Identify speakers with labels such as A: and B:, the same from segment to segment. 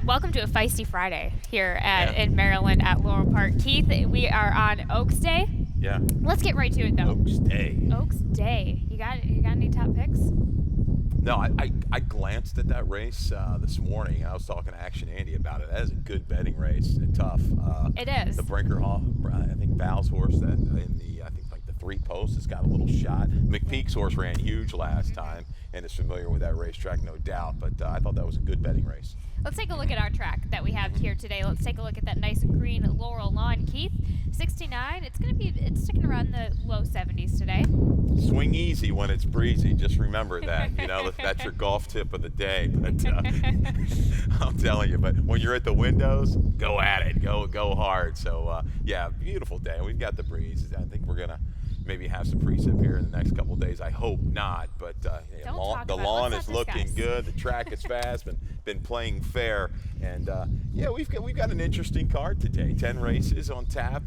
A: Welcome to a feisty Friday here in Maryland at Laurel Park. Keith, we are on Oaks Day.
B: Yeah.
A: Let's get right to it, though.
B: Oaks Day.
A: Oaks Day. You got any top picks?
B: No, I glanced at that race this morning. I was talking to Action Andy about it. That is a good betting race and tough.
A: It is.
B: The Brinker Hall, I think Val's horse that in the the three posts has got a little shot. McPeak's horse ran huge last time and is familiar with that racetrack, no doubt. But I thought that was a good betting race.
A: Let's take a look at our track that we have here today. Let's take a look at that nice green Laurel lawn. Keith, 69. It's sticking around the low 70s today.
B: Swing easy when it's breezy. Just remember that. That's your golf tip of the day. But I'm telling you. But when you're at the windows, go at it. Go hard. So beautiful day. We've got the breeze. I think we're gonna maybe have some precip here in the next couple of days. I hope not. But the lawn is looking good. The track is fast. Been playing fair, and we've got an interesting card today. 10 races on tap.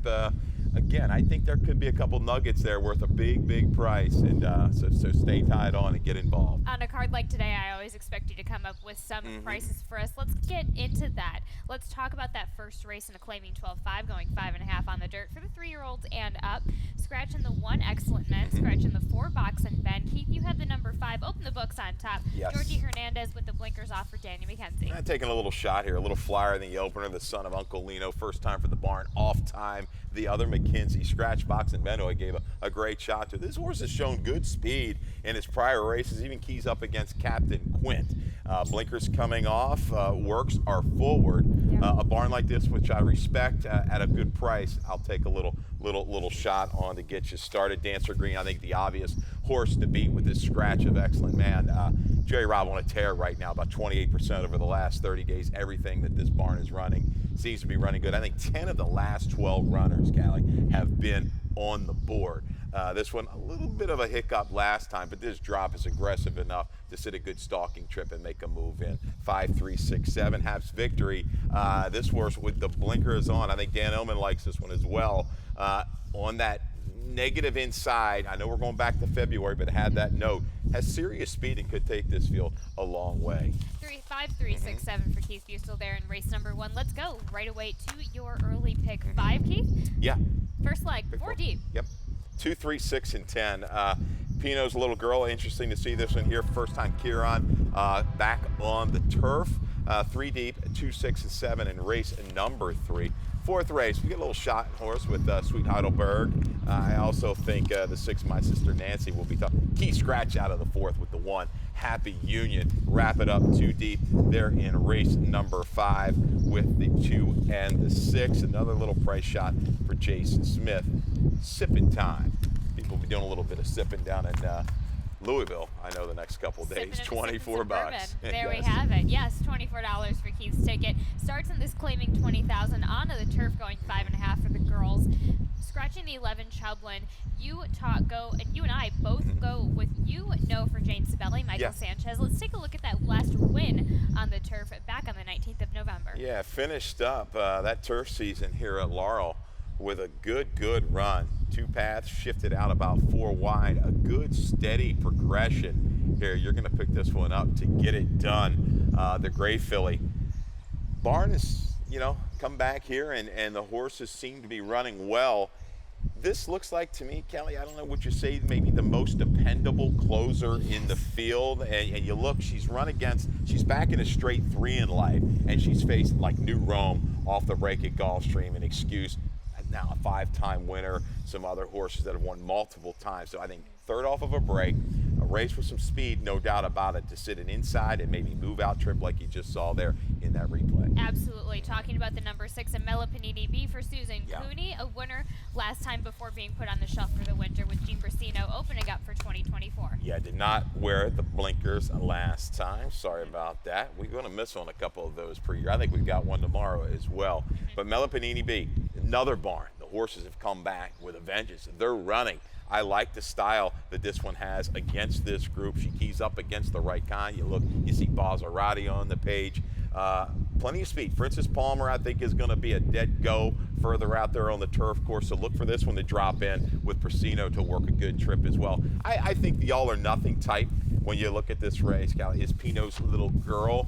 B: Again, I think there could be a couple nuggets there worth a big price, and so stay tied on and get involved.
A: On a card like today, I always expect you to come up with some prices for us. Let's get into that. Let's talk about that first race in a claiming 12.5, going 5.5 on the dirt for the 3-year-olds and up. Scratching the 1 Excellent Men, scratching the 4 Box and Ben. Keith, you have the number 5. Open the books on top.
B: Yes.
A: Georgie Hernandez with the blinkers off for Daniel McKenzie.
B: I'm taking a little shot here, a little flyer in the opener. The son of Uncle Lino, first time for the barn, off time. The other McKenzie, scratch box and Beno, gave a great shot to. This horse has shown good speed in his prior races, even keys up against Captain Quint. Blinkers coming off, works are forward. A barn like this, which I respect at a good price, I'll take a little shot on to get you started. Dancer Green, I think the obvious horse to beat with this scratch of Excellent Man. Jerry Robb on a tear right now, about 28% over the last 30 days. Everything that this barn is running seems to be running good. I think 10 of the last 12 runners, Callie, have been on the board. This one, a little bit of a hiccup last time, but this drop is aggressive enough to sit a good stalking trip and make a move in. 5, 3, 6, 7, Haps Victory. This horse with the blinkers on, I think Dan Illman likes this one as well. On that negative inside, I know we're going back to February, but had that note, has serious speed and could take this field a long way.
A: 5, 3, 6, 7 for Keith Fusel there in race number 1. Let's go right away to your early pick. 5, Keith?
B: Yeah.
A: First leg, 4 deep.
B: Yep. 2, 3, 6, and 10. Pino's little girl, interesting to see this one here. First time Kieran back on the turf. 3 deep, 2, 6, and 7 in race number 3. Fourth race, we get a little shot horse with Sweet Heidelberg. I also think the 6, My Sister Nancy, will be tough. Key scratch out of the 4th with the 1, Happy Union. Wrap it up 2 deep there in race number 5 with the 2 and the 6. Another little price shot for Jason Smith. Sipping time. People will be doing a little bit of sipping down in Louisville, I know, the next couple of days. 24 bucks.
A: There we have it. Yes, $24 for Keith's ticket. Starts in this claiming 20,000 onto the turf, going 5.5 for the girls. Scratching the 11 Chublin. You and I both go with no for Jane Sibeli, Michael Sanchez. Let's take a look at that last win on the turf back on the 19th of November.
B: Yeah, finished up that turf season here at Laurel with a good run. 2 paths, shifted out about 4 wide. A good steady progression here. You're going to pick this one up to get it done. The Gray Filly. Barn has, come back here, and the horses seem to be running well. This looks like, to me, Kelly, I don't know what you say, maybe the most dependable closer in the field. And you look, she's back in a straight 3 in life, and she's faced like New Rome off the break at Gulfstream, an excuse. Now a 5-time winner, some other horses that have won multiple times. So I think 3rd off of a break, a race with some speed, no doubt about it, to sit an inside and maybe move out trip like you just saw there in that replay.
A: Absolutely. Talking about the number 6, Amela Panini B for Susan Cooney, a winner last time before being put on the shelf for the winter with Jean Brasino opening up for 2024.
B: Yeah, did not wear the blinkers last time. Sorry about that. We're going to miss on a couple of those per year. I think we've got one tomorrow as well. But Amela Panini B, another barn. The horses have come back with a vengeance. They're running. I like the style that this one has against this group. She keys up against the right kind. You look, you see Bazarati on the page. Plenty of speed. Francis Palmer, I think, is going to be a dead go further out there on the turf course. So look for this one to drop in with Persino to work a good trip as well. I think the all or nothing type when you look at this race, Callie, is Pino's Little Girl.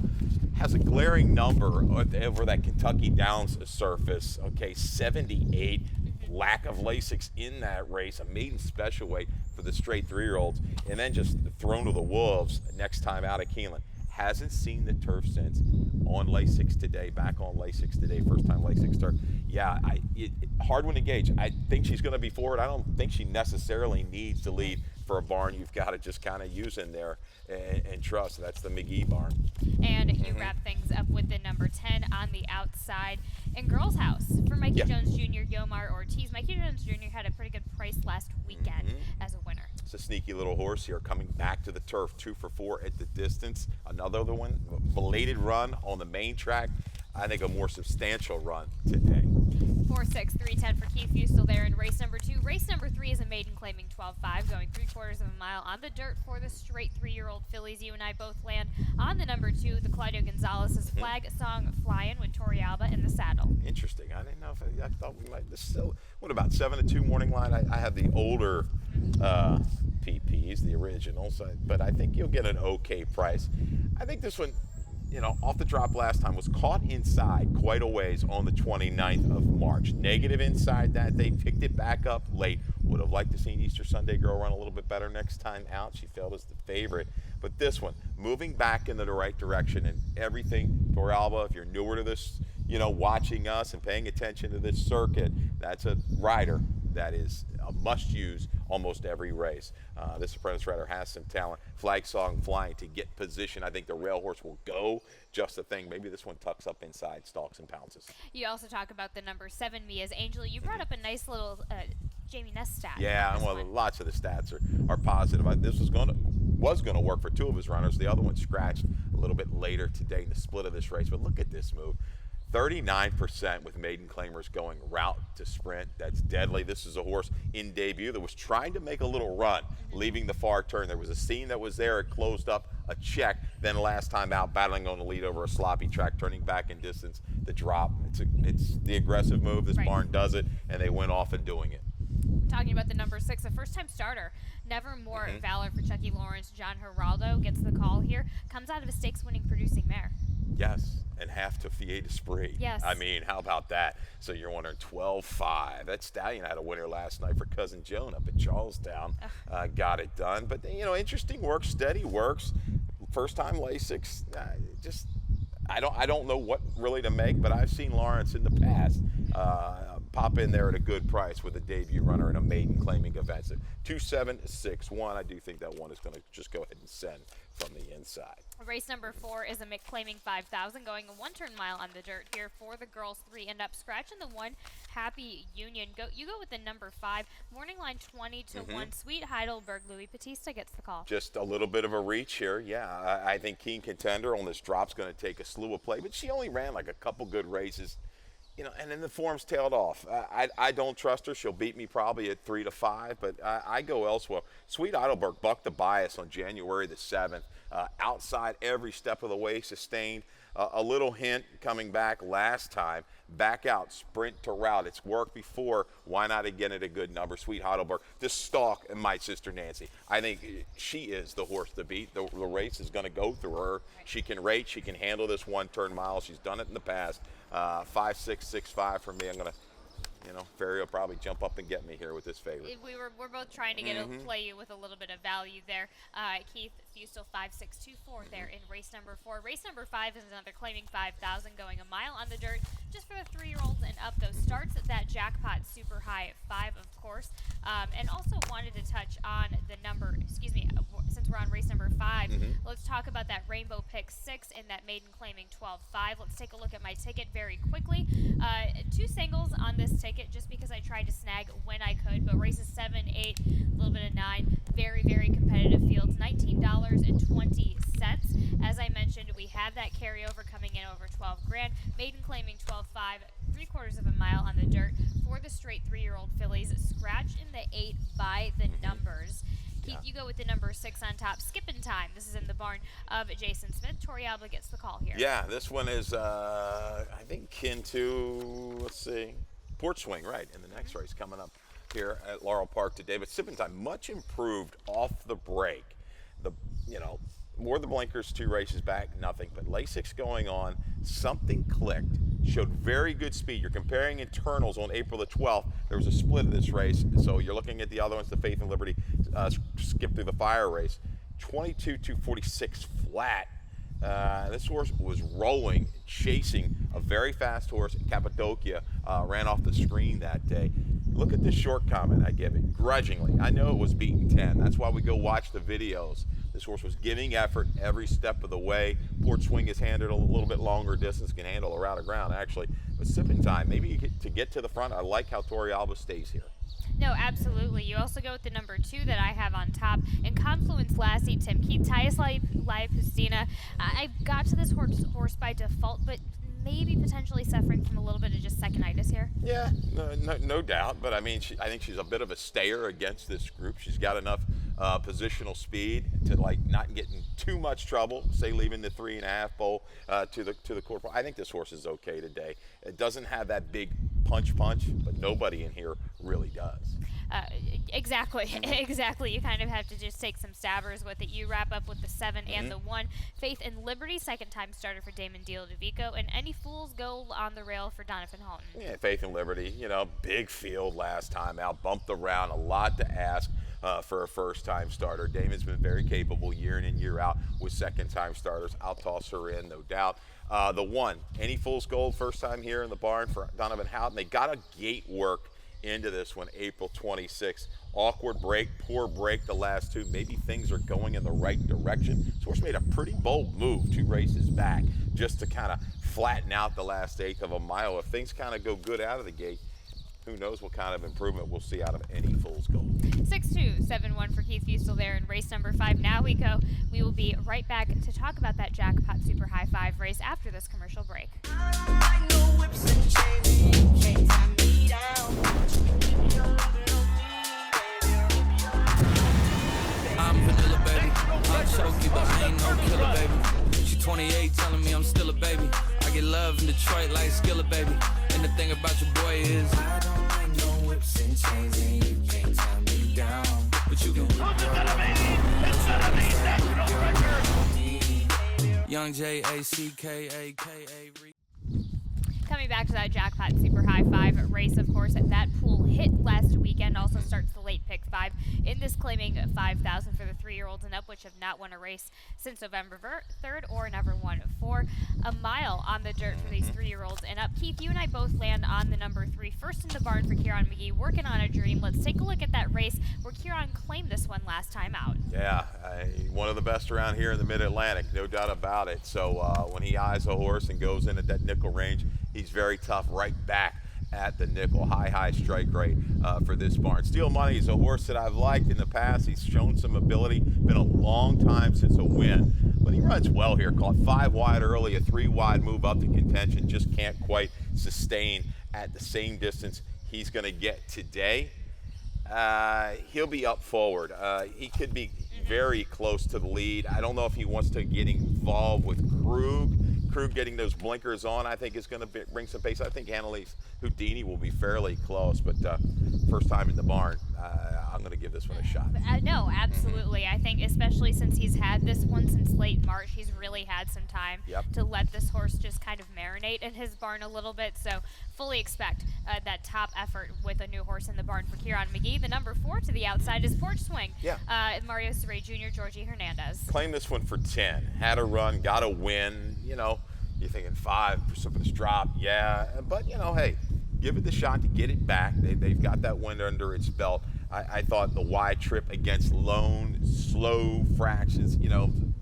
B: Has has a glaring number over that Kentucky Downs surface. Okay, 78. Lack of Lasix in that race, a maiden special weight for the straight 3-year-olds, and then just thrown to the wolves next time out at Keeneland. Hasn't seen the turf since. On Lasix today, back on Lasix today, first time Lasix turf. Yeah, hard one to gauge. I think she's going to be forward. I don't think she necessarily needs to lead for a barn you've got to just kind of use in there and trust. That's the McGee barn.
A: And you wrap things up with the number 10 on the outside. In Girls House, for Mikey Jones Jr., Yomar Ortiz. Mikey Jones Jr. had a pretty good price last weekend as a winner.
B: It's a sneaky little horse here coming back to the turf, 2 for 4 at the distance. Another one, belated run on the main track. I think a more substantial run today.
A: 4-6-3-10 for Keith Fustel there in race number 2. Race number 3 is a maiden claiming 12.5, going 3/4 of a mile on the dirt for the straight 3-year-old fillies. You and I both land on the number 2, the Claudio Gonzalez's flag song Flying with Tori Alba in the saddle.
B: Interesting. I didn't know if I thought we might. What about 7-2 morning line? I have the older PPs, the originals, but I think you'll get an okay price. I think this one, off the drop last time, was caught inside quite a ways on the 29th of March. Negative inside that. They picked it back up late. Would have liked to see Easter Sunday Girl run a little bit better next time out. She failed as the favorite. But this one, moving back in the right direction and everything. Tori Alba, if you're newer to this, watching us and paying attention to this circuit, that's a rider that is a must-use almost every race. This apprentice rider has some talent. Flag song Flying to get position. I think the rail horse will go just a thing. Maybe this one tucks up inside, stalks and pounces.
A: You also talk about the number 7, Mia's Angel. You brought up a nice little Jamie Ness stat.
B: Yeah, well, lots of the stats are positive. This was going to work for 2 of his runners. The other one scratched a little bit later today in the split of this race. But look at this move. 39% with maiden claimers going route to sprint. That's deadly. This is a horse in debut that was trying to make a little run, leaving the far turn. There was a scene that was there. It closed up a check. Then last time out, battling on the lead over a sloppy track, turning back in distance, the drop. It's the aggressive move. This barn does it, and they went off and doing it.
A: Talking about the number 6, a first-time starter. Never more valor for Chucky Lawrence. John Geraldo gets the call here. Comes out of a stakes-winning producing mare.
B: Yes, and half to Fiat Esprit.
A: Yes.
B: I mean, how about that? So you're wondering 12.5. That stallion had a winner last night for Cousin Joan up at Charlestown. Got it done. But, interesting work, steady works. First time Lasix. I don't know what really to make, but I've seen Lawrence in the past pop in there at a good price with a debut runner in a maiden claiming event. So 2-7-6-1. I do think that one is going to just go ahead and send from the inside.
A: Race number 4 is a McClaiming 5,000, going a 1-turn mile on the dirt here for the girls. 3 end up scratching the 1. Happy Union. You go with the number 5. Morning line 20-1. Sweet Heidelberg. Louis Batista gets the call.
B: Just a little bit of a reach here. Yeah, I think Keen Contender on this drop's going to take a slew of play, but she only ran like a couple good races. And then the form's tailed off. I don't trust her. She'll beat me probably at 3-5, but I go elsewhere. Sweet Heidelberg bucked the bias on January the 7th. Outside every step of the way, sustained a little hint coming back last time. Back out, sprint to route. It's worked before. Why not again at a good number? Sweet Heidelberg. This stalk and my sister Nancy. I think she is the horse to beat. The race is going to go through her. She can rate. She can handle this 1-turn mile. She's done it in the past. 5-6-6-5 for me. I'm going to, Ferry will probably jump up and get me here with this favorite.
A: We're both trying to play you with a little bit of value there. Keith Fustel 5-6-2-4 there in race number 4. Race number 5 is another claiming 5,000, going a mile on the dirt just for the 3-year-olds and up. Those starts at that jackpot super high at 5, of course. And also wanted to touch on the number, since we're on race number 5, let's talk about that Rainbow Pick 6 and that maiden claiming 12.5. Let's take a look at my ticket very quickly. 2 singles on this ticket just because I tried to snag when I could, but races 7, 8, a little bit of 9, very, very competitive fields. $19.20. As I mentioned, we have that carryover coming in over 12 grand. Maiden claiming 12.5, 3/4 of a mile on the dirt for the straight 3-year-old fillies. Scratch in the 8 by the numbers. Keith, you go with the number 6 on top. Skipping time. This is in the barn of Jason Smith. Tori Alba gets the call here.
B: Yeah, this one is, I think, kin to, let's see, Port Swing, right, in the next race coming up here at Laurel Park today. But Sipping Time, much improved off the break. Wore the blinkers 2 races back, nothing. But Lasix going on, something clicked. Showed very good speed. You're comparing internals on April the 12th. There was a split of this race, so you're looking at the other ones, the Faith and Liberty skip through the fire race. 22.246 flat. This horse was rolling, chasing a very fast horse. Cappadocia ran off the screen that day. Look at this short comment I give it, grudgingly. I know it was beaten 10. That's why we go watch the videos. This horse was giving effort every step of the way. Port Swing has handled a little bit longer distance, can handle a route of ground actually. But sipping time, maybe to get to the front. I like how Torrealba stays here.
A: No, absolutely. You also go with the number 2 that I have on top. And Confluence Lassie, Tim Keith, Tias Live Pustina. I got to this horse by default, but maybe potentially suffering from a little bit of just second-itis here.
B: Yeah, no doubt. But I mean, I think she's a bit of a stayer against this group. She's got enough positional speed to not get in too much trouble. Say leaving the 3.5 bowl to the quarter. I think this horse is okay today. It doesn't have that big punch, but nobody in here really does.
A: Exactly. You kind of have to just take some stabbers with it. You wrap up with the 7 and the 1. Faith and Liberty, second-time starter for Damon Deal-DeVico, and Any Fool's Gold on the rail for Donovan Houghton.
B: Yeah, Faith and Liberty, big field last time out, bumped around, a lot to ask for a first-time starter. Damon's been very capable year in and year out with second-time starters. I'll toss her in, no doubt. The 1, Any Fool's Gold, first time here in the barn for Donovan Houghton. They got a gate work into this one, April 26th. Awkward break, poor break the last 2. Maybe things are going in the right direction. This horse made a pretty bold move 2 races back just to kind of flatten out the last 1/8 of a mile. If things kind of go good out of the gate, who knows what kind of improvement we'll see out of Any Fool's Gold.
A: 6-2-7-1 for Keith Fusel there in race number 5. Now we go. We will be right back to talk about that Jackpot Super High 5 race after this commercial break.
C: I know whips and chains, you can't tie me down.
D: I'm vanilla, baby. I'm choky, but I ain't no killer, baby. She 28, telling me I'm still a baby. I get love in Detroit like Skilla, baby. And the thing about your boy is I don't like no whips and chains, and you can't tie me down. But you can whip your Young Jackaka.
A: Coming back to that Jackpot Super High 5 race, of course, that pool hit last weekend. Also starts the late pick 5 in this, claiming 5,000 for the 3-year-olds and up, which have not won a race since November 3rd or never won for a mile on the dirt for these 3-year-olds and up. Keith, you and I both land on the number 3, first in the barn for Kieran McGee, working on a dream. Let's take a look at that race where Kieran claimed this one last time out.
B: Yeah, one of the best around here in the Mid-Atlantic, no doubt about it. So when he eyes a horse and goes in at that nickel range, he's very tough right back at the nickel. High strike rate for this barn. Steel Money is a horse that I've liked in the past. He's shown some ability. Been a long time since a win, but he runs well here. Caught 5 wide early, a 3 wide move up to contention. Just can't quite sustain at the same distance he's going to get today. He'll be up forward. He could be very close to the lead. I don't know if he wants to get involved with Krug. Krug getting those blinkers on, I think, is going to bring some pace. I think Annalise Houdini will be fairly close, but first time in the barn, I'm going to give this one a shot.
A: No, absolutely. I think especially since he's had this one since late March, he's really had some time to let this horse just kind of marinate in his barn a little bit. So fully expect that top effort with a new horse in the barn for Kieran McGee. The number 4 to the outside is Porch Swing. Mario Saray Jr., Georgie Hernandez.
B: Claim this one for 10. Had a run, got a win. You're thinking 5, precipitous drop. Yeah, but, hey, give it the shot to get it back. They've got that win under its belt. I thought the wide trip against lone, slow fractions,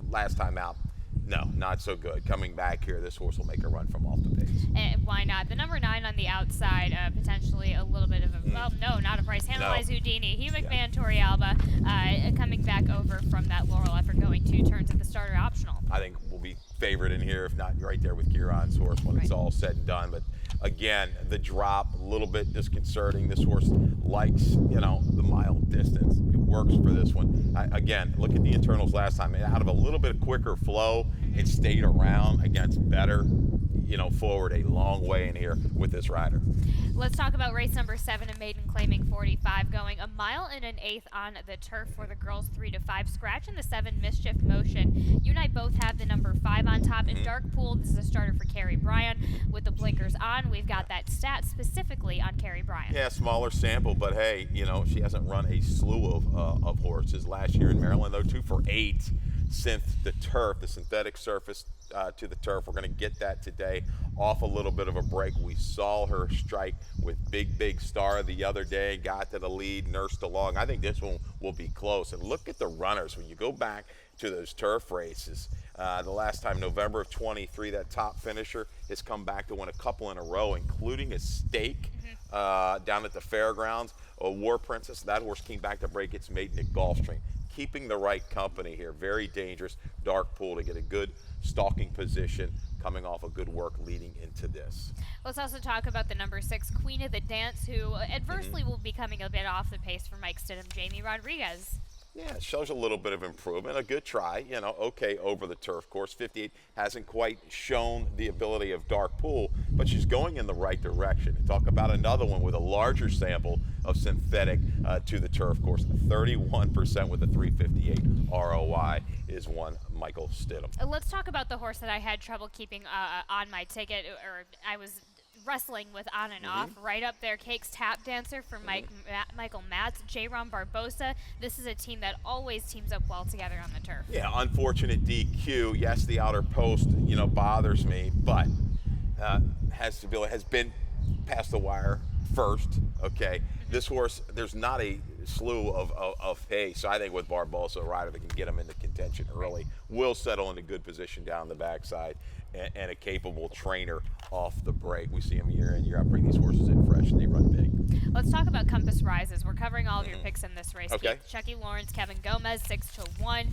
B: last time out, no, not so good. Coming back here, this horse will make a run from off the pace.
A: And why not? The number 9 on the outside, potentially a little bit of a, well, no, not a price. Analyze Houdini. Hugh McMahon, Torrealba, coming back over from that Laurel effort, going 2 turns at the starter optional.
B: I think we'll be favored in here, if not right there with Kieran's horse when it's all said and done. But again, the drop, a little bit disconcerting. This horse likes, the mile distance. It works for this one. Again, look at the internals last time. Out of a little bit quicker flow, it stayed around against better. forward a long way in here with this rider.
A: Let's talk about race number 7, a maiden claiming 45, going a mile and an eighth on the turf for the girls 3 to 5. Scratch in the 7, Mischief Motion. You and I both have the number 5 on top. In Dark Pool, this is a starter for Carrie Bryan. With the blinkers on, we've got that stat specifically on Carrie Bryan.
B: Yeah, smaller sample, but hey, she hasn't run a slew of horses last year in Maryland, though. 2 for 8 the turf, the synthetic surface to the turf. We're going to get that today off a little bit of a break. We saw her strike with Big Star the other day, got to the lead, nursed along. I think this one will be close. And look at the runners. When you go back to those turf races, the last time, November of 23, that top finisher has come back to win a couple in a row, including a stake down at the fairgrounds. A War Princess, that horse came back to break its maiden at Gulfstream. Keeping the right company here. Very dangerous. Dark Pool to get a good stalking position, coming off a good work leading into this.
A: Let's also talk about the number 6, Queen of the Dance, who adversely will be coming a bit off the pace for Mike Stidham, Jamie Rodriguez.
B: Yeah, it shows a little bit of improvement. A good try, okay over the turf course. 58 hasn't quite shown the ability of Dark Pool, but she's going in the right direction. And talk about another one with a larger sample of synthetic to the turf course. 31% with a 358 ROI is one Michael Stidham.
A: Let's talk about the horse that I had trouble keeping on my ticket, or I was wrestling with on and off. Right up there, Cake's Tap Dancer for Michael Matz, J-Ron Barbosa. This is a team that always teams up well together on the turf.
B: Yeah, unfortunate DQ. Yes, the outer post, bothers me, but has been past the wire first, okay? This horse, there's not a slew of pace. I think with Barbosa, a rider that can get him into contention early, will settle in a good position down the backside, and a capable trainer off the break. We see him year in, year out, bring these horses in fresh, and they run big.
A: Let's talk about Compass Rises. We're covering all of your picks in this race.
B: Okay.
A: Keith, Chucky Lawrence, Kevin Gomez, 6 to 1.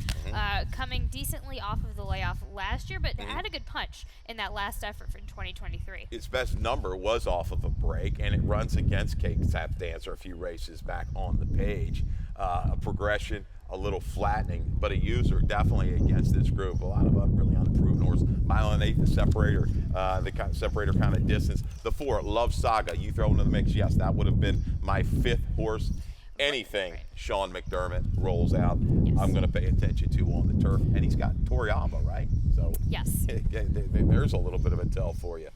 A: Coming decently off of the layoff last year, but had a good punch in that last effort in 2023.
B: Its best number was off of a break, and it runs against Cake's Tap Dancer a few races back on the page. A progression, a little flattening, but a user definitely against this group. A lot of really unproven horse. Mile and eighth, the separator kind of distance. The 4, Love Saga, you throw into the mix. Yes, that would have been my 5th horse. Anything Sean McDermott rolls out, I'm going to pay attention to on the turf. And he's got Toriyama, right? So
A: yes,
B: there's a little bit of a tell for you.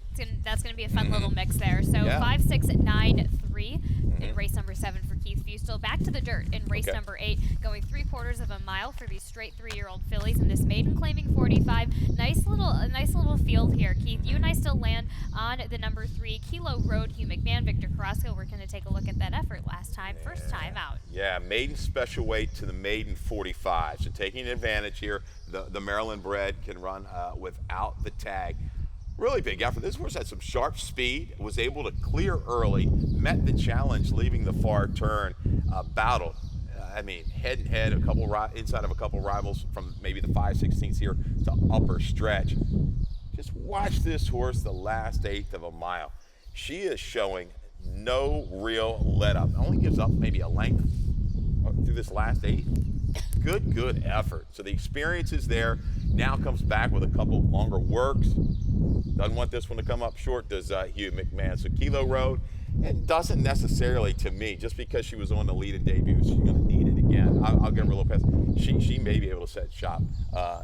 A: That's going to be a fun little mix there. So 5, 6, 9, 3 in race number 7 for Keith Fustel. Back to the dirt in race number 8, going 3/4 of a mile for these straight 3-year-old fillies in this maiden claiming 45. Nice little field here, Keith. You and I still land on the number 3, Kilo Road, Hugh McMahon, Victor Carrasco. We're going to take a look at that effort last time, first time out.
B: Yeah, maiden special weight to the maiden 45. So taking advantage here, the Maryland bred can run without the tag. Really big effort. This horse had some sharp speed, was able to clear early, met the challenge, leaving the far turn, battled. Head and head, inside of a couple rivals from maybe the 5/16 here to upper stretch. Just watch this horse the last 1/8 of a mile. She is showing no real let up. Only gives up maybe a length through this last 8. Good effort. So the experience is there. Now comes back with a couple longer works. Doesn't want this one to come up short, does Hugh McMahon. So Kilo Road, it doesn't necessarily, to me, just because she was on the lead in debut, she's going to need it again. I'll give her a little pass. She may be able to set shop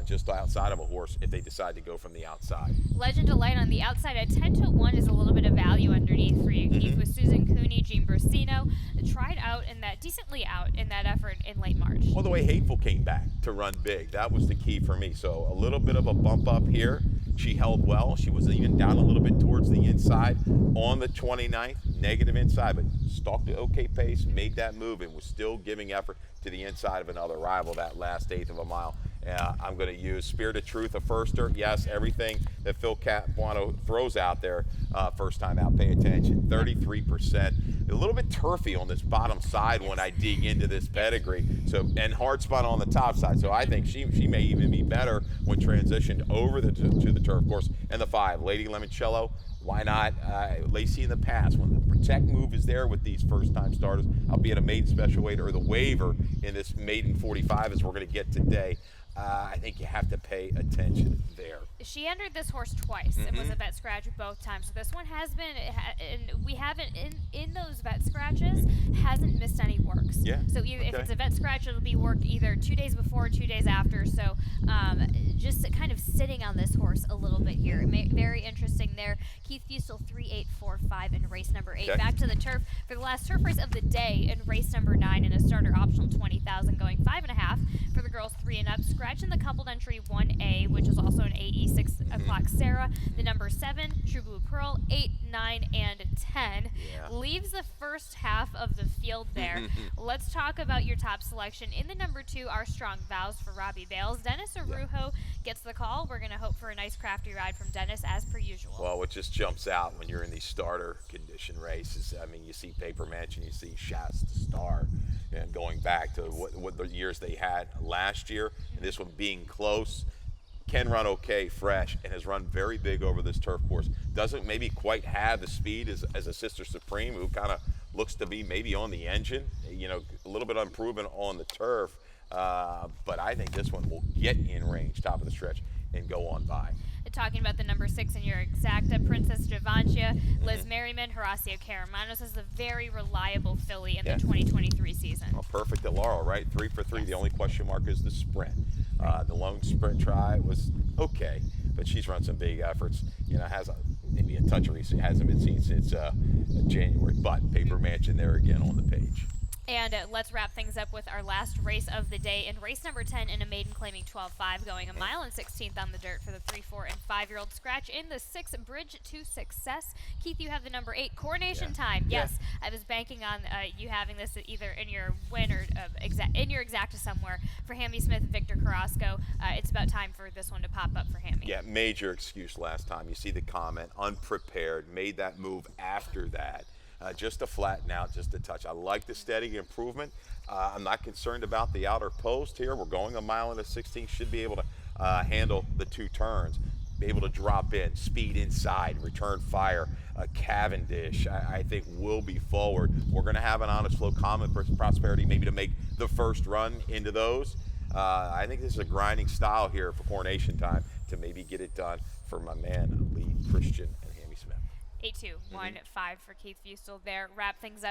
B: just outside of a horse if they decide to go from the outside.
A: Legend Delight on the outside at 10 to 1 is a little bit of value underneath for you, Keith, with Susan Cooney, Jean Brusino. Tried out decently out in that effort in late March.
B: Well, the way Hateful came back to run big, that was the key for me. So a little bit of a bump up here. She held well. She was even down a little bit towards the inside on the 29th, negative inside, but stalked at okay pace, made that move, and was still giving effort to the inside of another rival that last 1/8 of a mile. I'm going to use Spirit of Truth, a firster. Yes, everything that Phil Capuano throws out there, first time out, pay attention. 33%. A little bit turfy on this bottom side when I dig into this pedigree. And hard spot on the top side. So I think she may even be better when transitioned over to the turf course. And the 5, Lady Limoncello, Why not? Lacey in the past, when the protect move is there with these first-time starters, albeit a maiden special weight or the waiver in this maiden 45, as we're going to get today, I think you have to pay attention there.
A: She entered this horse twice and was a vet scratch both times. So this one has been, and we haven't in those vet scratches hasn't missed any works.
B: Yeah.
A: So either if it's a vet scratch, it'll be worked either 2 days before, or 2 days after. So just kind of sitting on this horse a little bit here. Very interesting there. Keith Fusel 3845 in race number 8.
B: Okay.
A: Back to the turf for the last turf race of the day in race number 9 in a starter optional 20,000 going 5.5 for the girls 3 and up. Scratching the coupled entry 1A, which is also an AE 6 o'clock Sarah. The number 7, True Blue Pearl, 8, 9, and 10.
B: Yeah.
A: Leaves the first half of the field there. Let's talk about your top selection. In the number 2, Our Strong Vows for Robbie Bales. Dennis Arujo gets the call. We're going to hope for a nice crafty ride from Dennis as per usual.
B: Well, what just jumps out when you're in these starter condition races, I mean, you see Paper Mansion, you see Shasta Star, and going back to what the years they had last year, and this one being close, can run okay fresh and has run very big over this turf course. Doesn't maybe quite have the speed as a Sister Supreme, who kind of looks to be maybe on the engine, you know, a little bit unproven on the turf, but I think this one will get in range, top of the stretch, and go on by.
A: Talking about the number 6 in your exacta, Princess Javantia, Liz Merriman, Horacio Caramanos is a very reliable filly in the 2023 season.
B: Well, perfect at Laurel, right? 3 for 3. The only question mark is the sprint. The lone sprint try was okay, but she's run some big efforts. You know, has maybe a touch of recent, hasn't been seen since January, but Paper Mansion there again on the page.
A: And let's wrap things up with our last race of the day in race number 10 in a maiden claiming 12.5, going a mile and 16th on the dirt for the 3, 4, and 5-year-old. Scratch in the 6, Bridge to Success. Keith, you have the number 8, Coronation Time. Yes, I was banking on you having this either in your win or in your exacta somewhere for Hammy Smith, Victor Carrasco. It's about time for this one to pop up for Hammy.
B: Yeah, major excuse last time. You see the comment, unprepared, made that move after that. Just to flatten out, just a touch. I like the steady improvement. I'm not concerned about the outer post here. We're going a mile and a 16. Should be able to handle the 2 turns, be able to drop in, speed inside, return fire. Cavendish, I think, will be forward. We're going to have an honest flow, common prosperity, maybe to make the first run into those. I think this is a grinding style here for Coronation Time to maybe get it done for my man Lee Christian and Hammy Smith.
A: 8-2, 1-5 for Keith Fusel there. Wraps things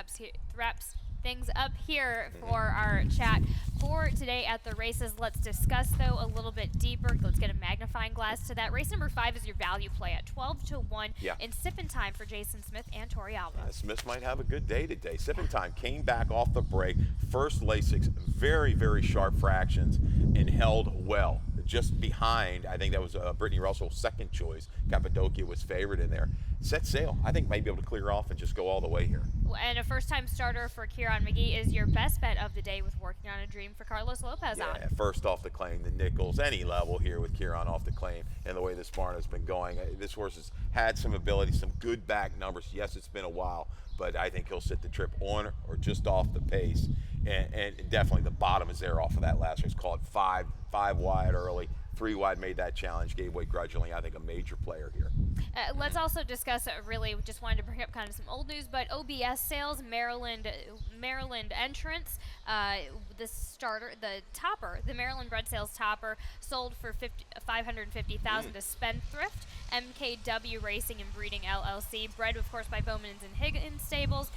A: up here for our chat for today at the races. Let's discuss, though, a little bit deeper. Let's get a magnifying glass to that. Race number 5 is your value play at 12-1 in Sippin' Time for Jason Smith and Tori Alba.
B: Smith might have a good day today. Sippin' Time came back off the break. First Lasix, very, very sharp fractions, and held well. Just behind, I think that was Brittany Russell's second choice. Cappadocia was favored in there. Set sail. I think might be able to clear off and just go all the way here.
A: And a first-time starter for Kieran McGee is your best bet of the day with Working on a Dream for Carlos Lopez on.
B: First off the claim, the Nichols, any level here with Kieran off the claim, and the way this barn has been going. This horse has had some ability, some good back numbers. Yes, it's been a while, but I think he'll sit the trip on or just off the pace. And definitely the bottom is there off of that last race. Call it five wide early. 3 wide made that challenge, gave way grudgingly. I think a major player here.
A: Let's also discuss, really just wanted to bring up kind of some old news, but OBS sales, Maryland entrance, the Maryland bred sales topper sold for $550,000 to Spendthrift, MKW Racing and Breeding LLC, bred of course by Bowman's and Higgins Stables.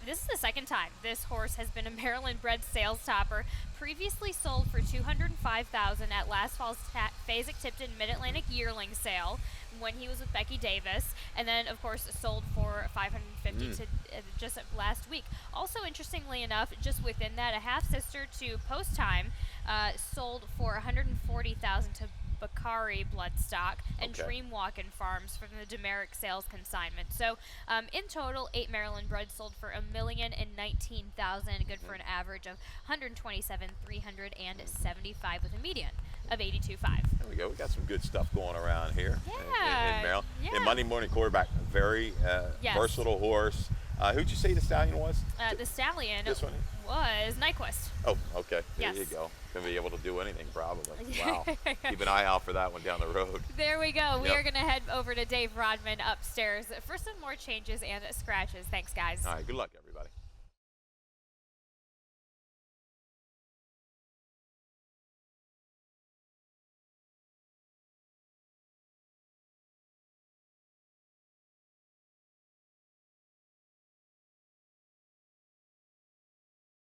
A: This is the second time this horse has been a Maryland bred sales topper. Previously sold for $205,000 at last fall's Fasig-Tipton Mid-Atlantic yearling sale when he was with Becky Davis, and then of course sold for $550,000 to just last week. Also, interestingly enough, just within that, a half sister to Post Time sold for $140,000 to Bakari Bloodstock and Dreamwalkin' Farms from the Demerick sales consignment. So in total, 8 Maryland breds sold for $1,019,000, good for an average of $127,375 with a median of 82.5.
B: There we go. We got some good stuff going around here in Maryland.
A: Yeah.
B: And Monday Morning Quarterback, very versatile horse. Who'd you say the stallion was?
A: The stallion
B: This one?
A: was Nyquist.
B: Oh, okay. There
A: Yes.
B: you go. Gonna be able to do anything probably. Wow. Keep an eye out for that one down the road.
A: There we go. We
B: Yep.
A: are going to head over to Dave Rodman upstairs for some more changes and scratches. Thanks, guys.
B: All right. Good luck, everybody.